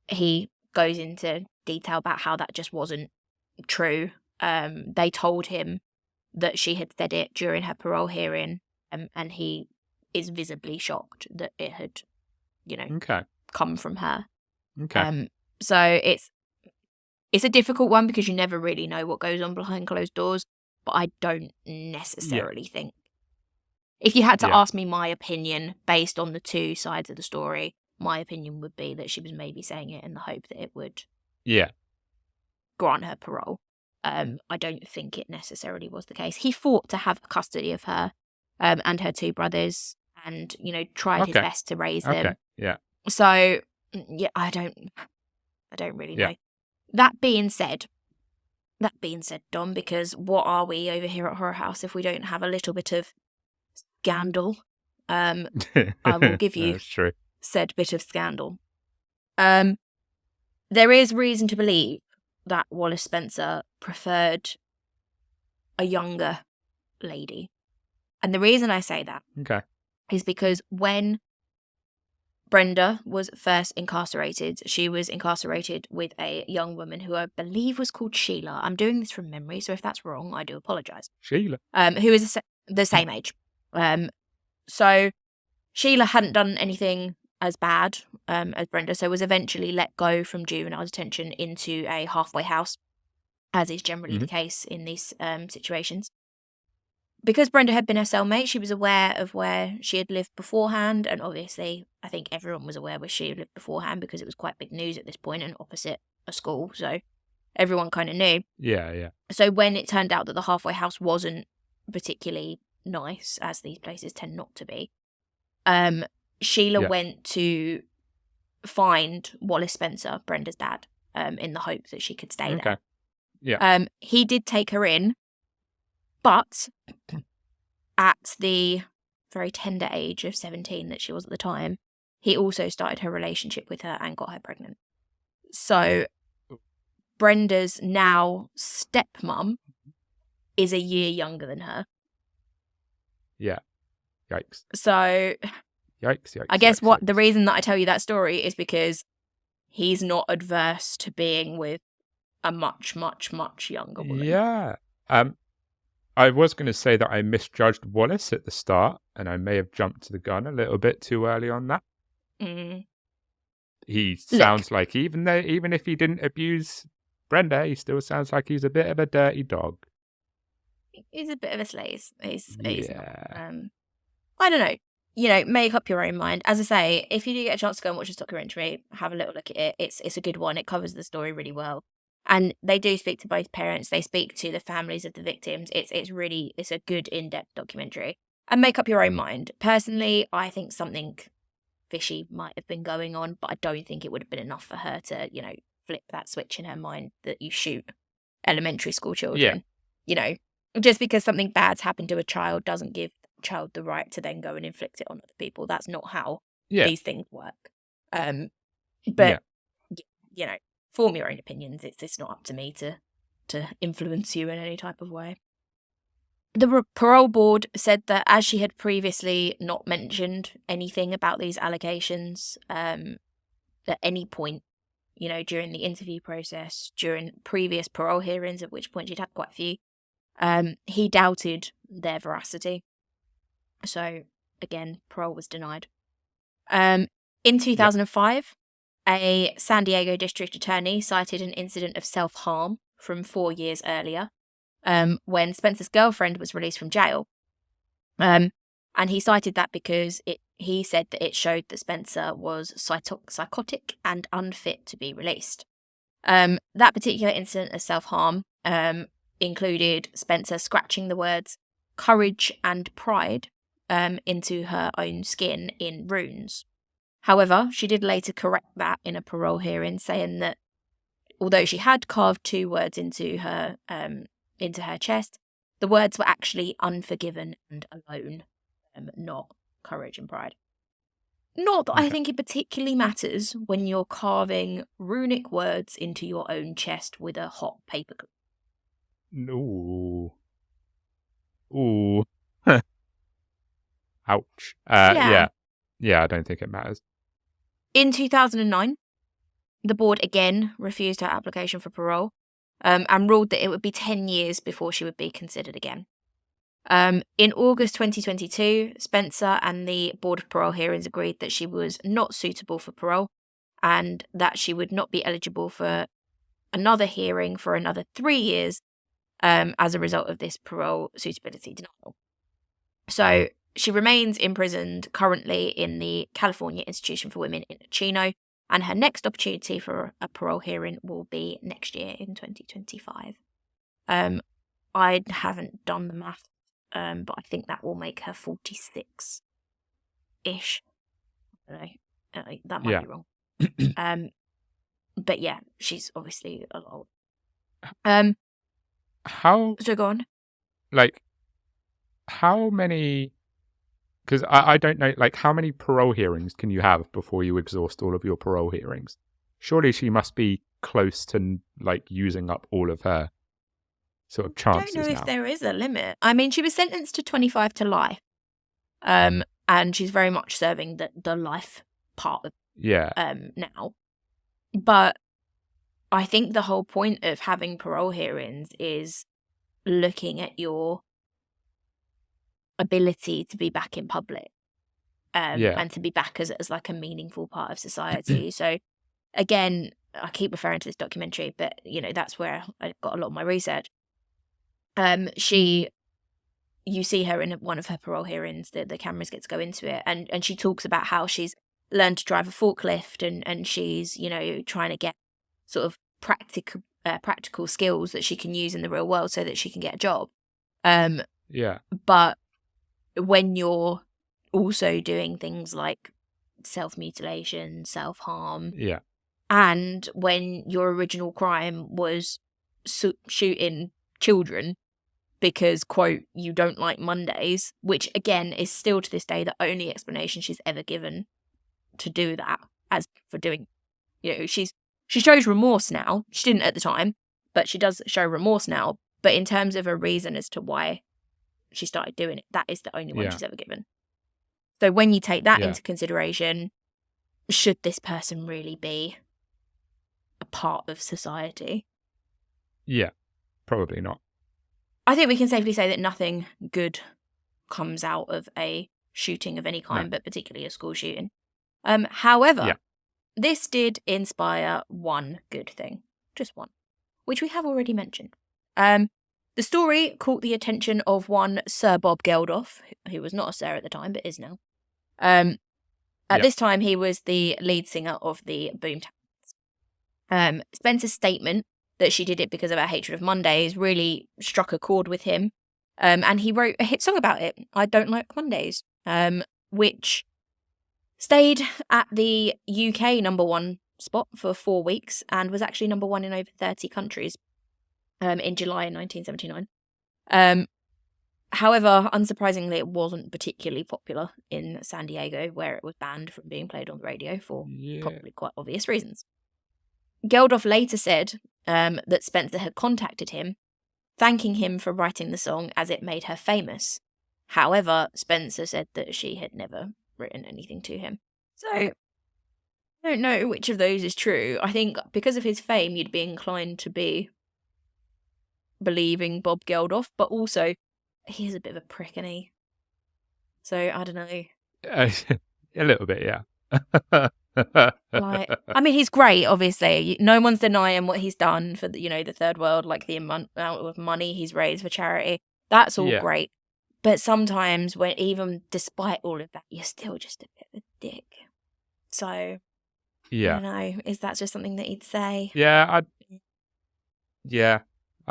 he goes into detail about how that just wasn't true. They told him that she had said it during her parole hearing, and he is visibly shocked that it had, come from her. So it's a difficult one because you never really know what goes on behind closed doors, but I don't necessarily think. If you had to ask me my opinion based on the 2 sides of the story, my opinion would be that she was maybe saying it in the hope that it would grant her parole. I don't think it necessarily was the case. He fought to have custody of her and her 2 brothers, and tried his best to raise them. So I don't really know. That being said, Dom, because what are we over here at Horror House if we don't have a little bit of scandal? I will give you said bit of scandal. There is reason to believe that Wallace Spencer preferred a younger lady. And the reason I say that is because when Brenda was first incarcerated, she was incarcerated with a young woman who I believe was called Sheila. I'm doing this from memory, so if that's wrong, I do apologise. Sheila. Who is the same age. So Sheila hadn't done anything as bad as Brenda, so was eventually let go from juvenile detention into a halfway house, as is generally the case in these situations. Because Brenda had been her cellmate, she was aware of where she had lived beforehand, and obviously I think everyone was aware where she had lived beforehand because it was quite big news at this point and opposite a school, so everyone kind of knew. So when it turned out that the halfway house wasn't particularly nice, as these places tend not to be, Sheila went to find Wallace Spencer, Brenda's dad, in the hope that she could stay there. He did take her in, but at the very tender age of 17 that she was at the time, he also started her relationship with her and got her pregnant. So Brenda's now stepmom is a year younger than her. Yeah. Yikes. So Yikes. I guess yikes. the reason that I tell you that story is because he's not adverse to being with a much, much, much younger woman. Yeah. I was going to say that I misjudged Wallace at the start, and I may have jumped to the gun a little bit too early on that. He sounds like, even if he didn't abuse Brenda, he still sounds like he's a bit of a dirty dog. He's a bit of a slave. He's Yeah. not, I don't know. Make up your own mind. As I say, if you do get a chance to go and watch this documentary, have a little look at it. It's a good one. It covers the story really well. And they do speak to both parents. They speak to the families of the victims. It's a good in-depth documentary. And make up your own mind. Personally, I think something fishy might have been going on, but I don't think it would have been enough for her to, flip that switch in her mind that you shoot elementary school children. Yeah. Just because something bad's happened to a child doesn't give the child the right to then go and inflict it on other people. That's not how these things work. But form your own opinions. It's not up to me to influence you in any type of way. The parole board said that as she had previously not mentioned anything about these allegations at any point, during the interview process, during previous parole hearings, at which point she'd had quite a few, he doubted their veracity. So, again, parole was denied. In 2005, a San Diego district attorney cited an incident of self-harm from 4 years earlier, when Spencer's girlfriend was released from jail. And he cited that because he said that it showed that Spencer was psychotic and unfit to be released. That particular incident of self-harm included Spencer scratching the words courage and pride into her own skin in runes. However, she did later correct that in a parole hearing, saying that although she had carved 2 words into her chest, the words were actually unforgiven and alone, not courage and pride. Not that I think it particularly matters when you're carving runic words into your own chest with a hot paper clip. Ooh. Ouch. Yeah, I don't think it matters. In 2009, the board again refused her application for parole, and ruled that it would be 10 years before she would be considered again. In August 2022, Spencer and the Board of Parole Hearings agreed that she was not suitable for parole and that she would not be eligible for another hearing for another 3 years as a result of this parole suitability denial. So she remains imprisoned currently in the California Institution for Women in Chino, and her next opportunity for a parole hearing will be next year in 2025. I haven't done the math, but I think that will make her 46-ish. I don't know. That might be wrong. But yeah, she's obviously a lot older. So go on. How many... Because I don't know, how many parole hearings can you have before you exhaust all of your parole hearings? Surely she must be close to, using up all of her sort of chances now. I don't know if there is a limit. I mean, she was sentenced to 25 to life. And she's very much serving the life part of now. But I think the whole point of having parole hearings is looking at your ability to be back in public and to be back as a meaningful part of society. So again, I keep referring to this documentary, but that's where I got a lot of my research. You see her in one of her parole hearings, the cameras get to go into it, and she talks about how she's learned to drive a forklift and she's trying to get sort of practical skills that she can use in the real world so that she can get a job. But when you're also doing things like self-mutilation, self-harm, and when your original crime was shooting children because, quote, you don't like Mondays, which again is still to this day the only explanation she's ever given to do that, as for doing, she's She shows remorse now. She didn't at the time, but she does show remorse now. But in terms of a reason as to why she started doing it, that is the only one she's ever given. So when you take that into consideration, should this person really be a part of society? Yeah, probably not. I think we can safely say that nothing good comes out of a shooting of any kind, but particularly a school shooting. However, this did inspire one good thing, just one, which we have already mentioned. The story caught the attention of one Sir Bob Geldof, who was not a sir at the time, but is now. At this time, he was the lead singer of the Boomtown. Spencer's statement that she did it because of her hatred of Mondays really struck a chord with him. And he wrote a hit song about it, I Don't Like Mondays, which stayed at the UK #1 spot for 4 weeks and was actually #1 in over 30 countries in July 1979. However, unsurprisingly, it wasn't particularly popular in San Diego, where it was banned from being played on the radio for probably quite obvious reasons. Geldof later said that Spencer had contacted him, thanking him for writing the song as it made her famous. However, Spencer said that she had never written anything to him. So, I don't know which of those is true. I think because of his fame, you'd be inclined to be believing Bob Geldof, but also he is a bit of a prick, isn't he? So, I don't know. A little bit, yeah. I mean, he's great, obviously. No one's denying what he's done for the third world, like the amount of money he's raised for charity. That's all great. But sometimes, when even despite all of that, you're still just a bit of a dick. So, I don't know. Is that just something that he'd say? I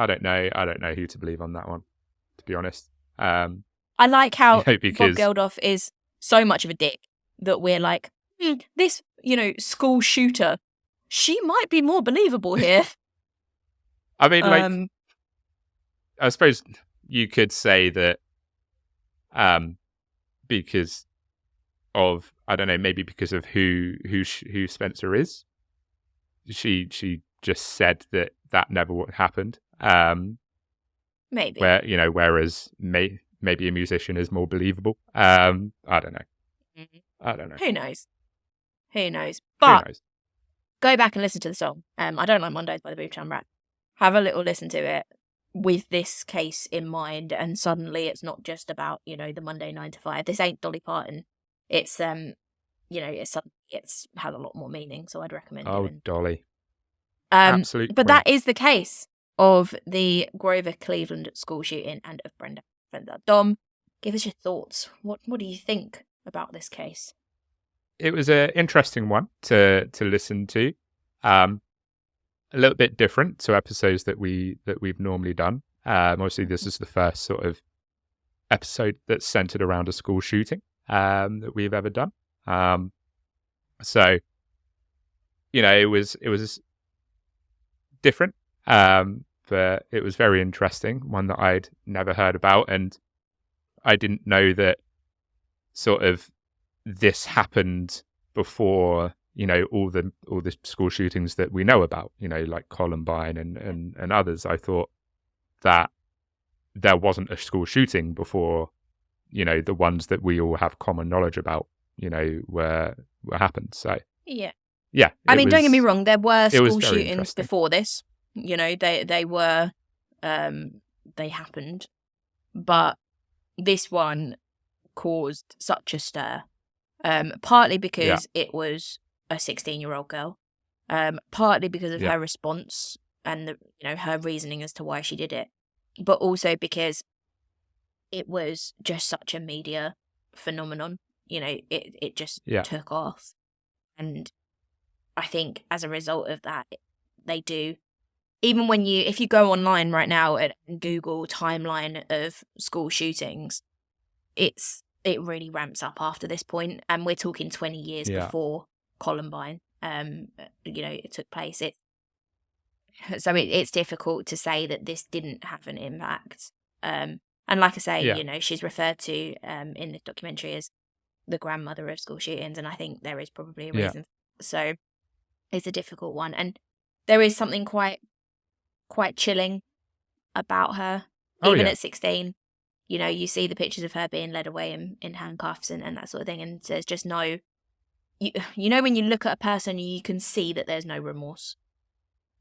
don't know. I don't know who to believe on that one, to be honest. I like how because... Bob Geldof is so much of a dick that we're like, this, school shooter, she might be more believable here. I mean, I suppose you could say that because of, I don't know, maybe because of who Spencer is. She just said that never happened. Maybe. Whereas maybe a musician is more believable. I don't know. I don't know. Who knows? But go back and listen to the song. I Don't Like Mondays by the Boomtown Rats. Have a little listen to it with this case in mind, and suddenly it's not just about the Monday 9 to 5. This ain't Dolly Parton. It's it's has a lot more meaning. So I'd recommend. Dolly. Absolute. But that is the case of the Grover Cleveland school shooting and of Brenda. Dom, give us your thoughts. What do you think about this case? It was an interesting one to listen to. A little bit different to episodes that we've normally done. Obviously, this is the first sort of episode that's centered around a school shooting that we've ever done. So, it was different, but it was very interesting. One that I'd never heard about, and I didn't know that sort of this happened before. All the school shootings that we know about, like Columbine and others. I thought that there wasn't a school shooting before, the ones that we all have common knowledge about, were happened. So yeah. I mean, don't get me wrong. There were school shootings before this. They were, they happened, but this one caused such a stir. Partly because it was a 16-year-old girl, partly because of her response and her reasoning as to why she did it, but also because it was just such a media phenomenon. It just took off, and I think as a result of that, they do. Even if you go online right now and Google timeline of school shootings, it really ramps up after this point, and we're talking 20 years before Columbine, it took place. It's difficult to say that this didn't have an impact. And like I say, she's referred to in the documentary as the grandmother of school shootings, and I think there is probably a reason. So it's a difficult one. And there is something quite chilling about her, even at 16. You see the pictures of her being led away in handcuffs and that sort of thing, and there's just no, when you look at a person, you can see that there's no remorse.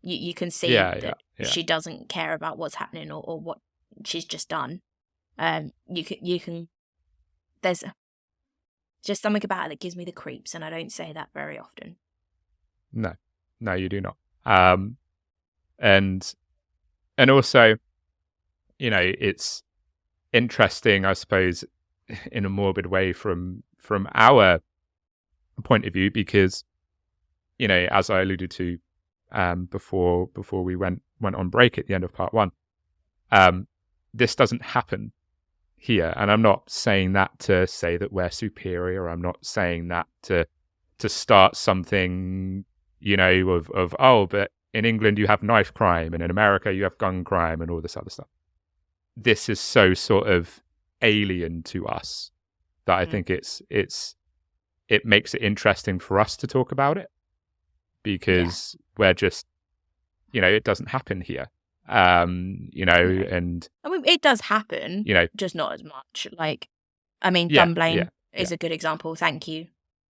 You can see that she doesn't care about what's happening or what she's just done. You can. There's just something about it that gives me the creeps, and I don't say that very often. No, you do not. And also, it's interesting, I suppose, in a morbid way from our point of view, because as I alluded to before we went on break at the end of part 1, this doesn't happen here, and I'm not saying that to say that we're superior. I'm not saying that to start something of but in England you have knife crime and in America you have gun crime and all this other stuff. This is so sort of alien to us that I think it makes it interesting for us to talk about it, because we're just, it doesn't happen here. And I mean, it does happen, just not as much. Dunblane is a good example. Thank you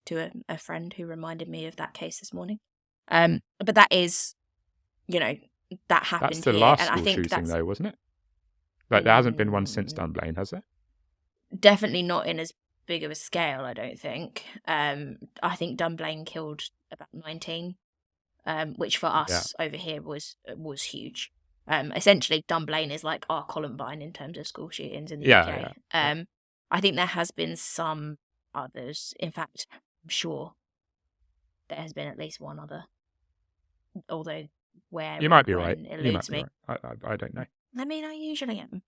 to a friend who reminded me of that case this morning. But that is, that happened. That's the here, last and school I think shooting, though, wasn't it? Like, there hasn't been one since Dunblane, has there? Definitely not in as big of a scale, I don't think. I think Dunblane killed about 19, which for us over here was huge. Essentially, Dunblane is like our Columbine in terms of school shootings in the UK. I think there has been some others. In fact, I'm sure there has been at least one other. Although where you might be right. Eludes me. Right. I don't know. I mean, I usually am.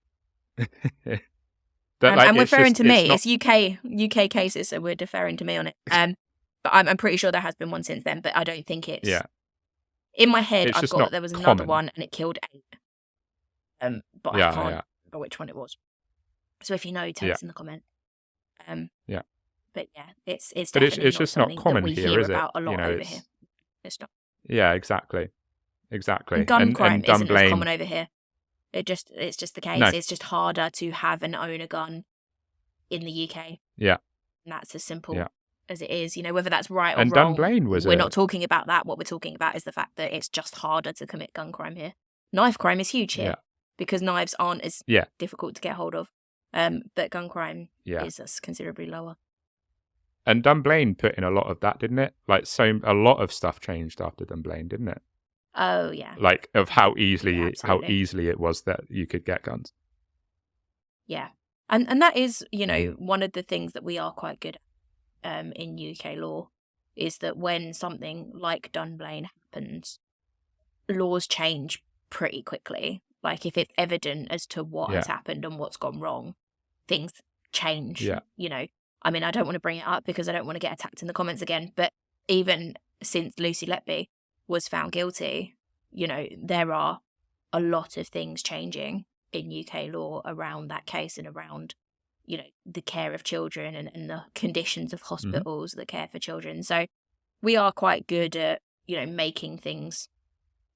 But I'm referring to me. It's UK cases, so we're deferring to me on it. But I'm pretty sure there has been one since then. But I don't think it's. Yeah. In my head, It's I've got there was another one and it killed 8. But I can't remember which one it was. So if you know, tell us in the comment. But it's but definitely it's just not common that we here, hear is it? about a lot over here. It's not. Yeah, exactly. And gun crime isn't as common over here. It's just the case. No. It's just harder to have and own a gun in the UK. Yeah. And that's as simple as it is. Whether that's right or and wrong. Dunblane we're not talking about that. What we're talking about is the fact that it's just harder to commit gun crime here. Knife crime is huge here because knives aren't as difficult to get hold of. But gun crime is considerably lower. And Dunblane put in a lot of that, didn't it? Like, a lot of stuff changed after Dunblane, didn't it? Oh yeah. Like, of how easily it was that you could get guns. Yeah, and that is one of the things that we are quite good at in UK law is that when something like Dunblane happens, laws change pretty quickly. Like if it's evident as to what has happened and what's gone wrong, things change. Yeah. I mean, I don't want to bring it up because I don't want to get attacked in the comments again, but even since Lucy Letby was found guilty, there are a lot of things changing in UK law around that case and around, the care of children and the conditions of hospitals that care for children. So we are quite good at, making things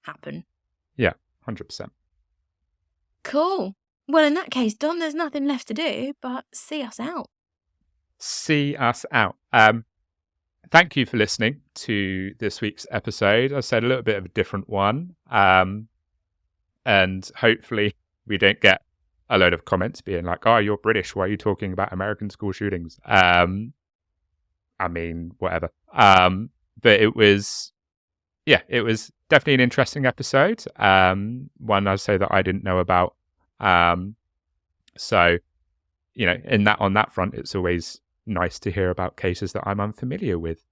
happen. Yeah, 100%. Cool. Well, in that case, Don, there's nothing left to do but see us out. See us out. Thank you for listening to this week's episode. I said a little bit of a different one. And hopefully we don't get a load of comments being like, oh, you're British. Why are you talking about American school shootings? I mean, whatever. But it was definitely an interesting episode. One I'd say that I didn't know about. So, on that front, it's always nice to hear about cases that I'm unfamiliar with,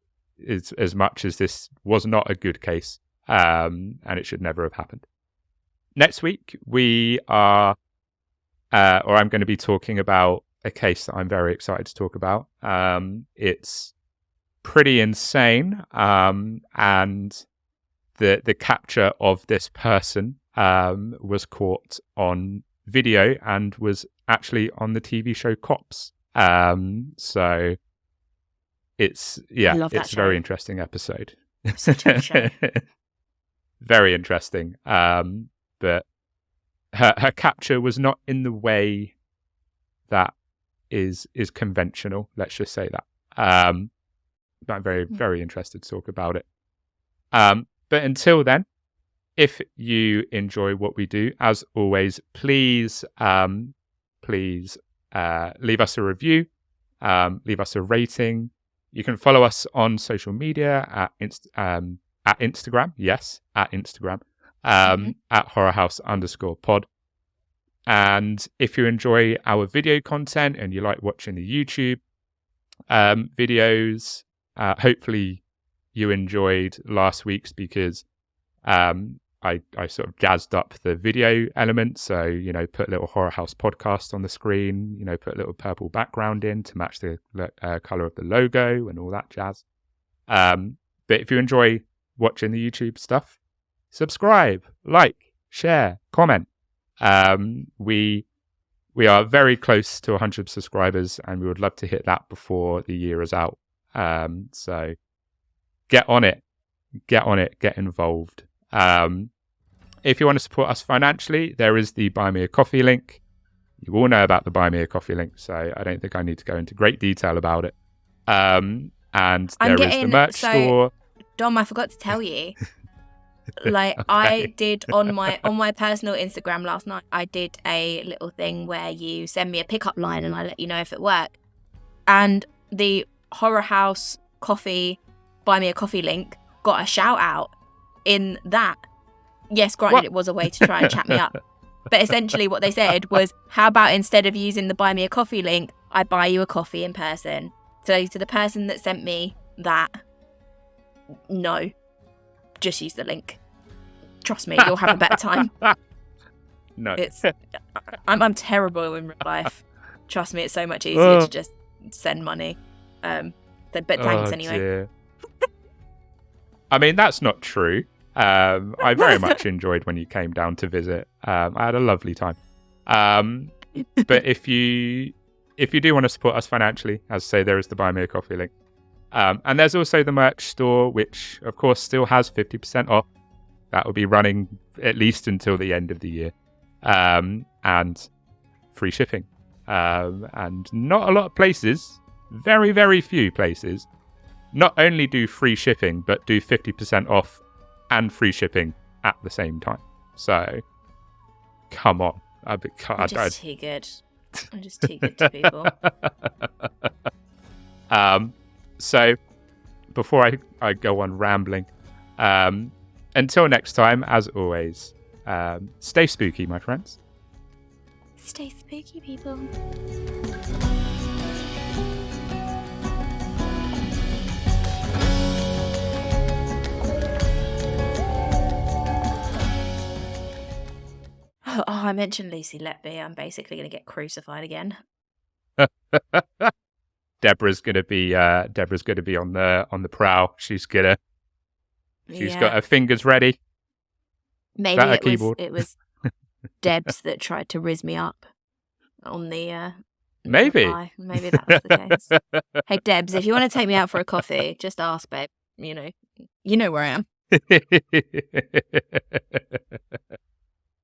as much as this was not a good case, and it should never have happened. Next week, I'm going to be talking about a case that I'm very excited to talk about. It's pretty insane, and the capture of this person was caught on video and was actually on the TV show Cops. So it's a very interesting episode. Such a show. very interesting. But her capture was not in the way that is conventional. Let's just say that. But I'm very, very interested to talk about it. But until then, if you enjoy what we do, as always, please leave us a review, leave us a rating. You can follow us on social media at Instagram. Yes, at Instagram. At horrorhouse_pod. And if you enjoy our video content and you like watching the YouTube videos, hopefully you enjoyed last week's, because I sort of jazzed up the video element. So, put a little Horror House podcast on the screen, put a little purple background in to match the color of the logo and all that jazz. But if you enjoy watching the YouTube stuff, subscribe, like, share, comment. We are very close to 100 subscribers, and we would love to hit that before the year is out. So get on it, get involved. If you want to support us financially, there is the Buy Me a Coffee link. You all know about the Buy Me a Coffee link, so I don't think I need to go into great detail about it. And there is the merch store. Dom, I forgot to tell you. I did on my personal Instagram last night, I did a little thing where you send me a pickup line and I let you know if it worked. And the Horror House Coffee Buy Me a Coffee link got a shout out in that. Yes, granted, It was a way to try and chat me up. But essentially what they said was, how about instead of using the Buy Me a Coffee link, I buy you a coffee in person. So to the person that sent me that, no, just use the link. Trust me, you'll have a better time. No. I'm terrible in real life. Trust me, it's so much easier to just send money. But thanks anyway. Dear. I mean, that's not true. I very much enjoyed when you came down to visit. I had a lovely time. But if you do want to support us financially, as I say, there is the Buy Me a Coffee link. And there's also the merch store, which of course still has 50% off. That will be running at least until the end of the year. And free shipping. And not a lot of places, very, very few places, not only do free shipping, but do 50% off and free shipping at the same time. So, come on. I'm just too good. I'm just too good to people. So, before I go on rambling, until next time, as always, stay spooky, my friends. Stay spooky, people. Oh, I mentioned Lucy Letby. I'm basically going to get crucified again. Deborah's gonna be on the prowl. She's got her fingers ready. Maybe it was Debs that tried to rizz me up on the maybe reply. Maybe that was the case. Hey Debs, if you want to take me out for a coffee, just ask, babe. You know where I am.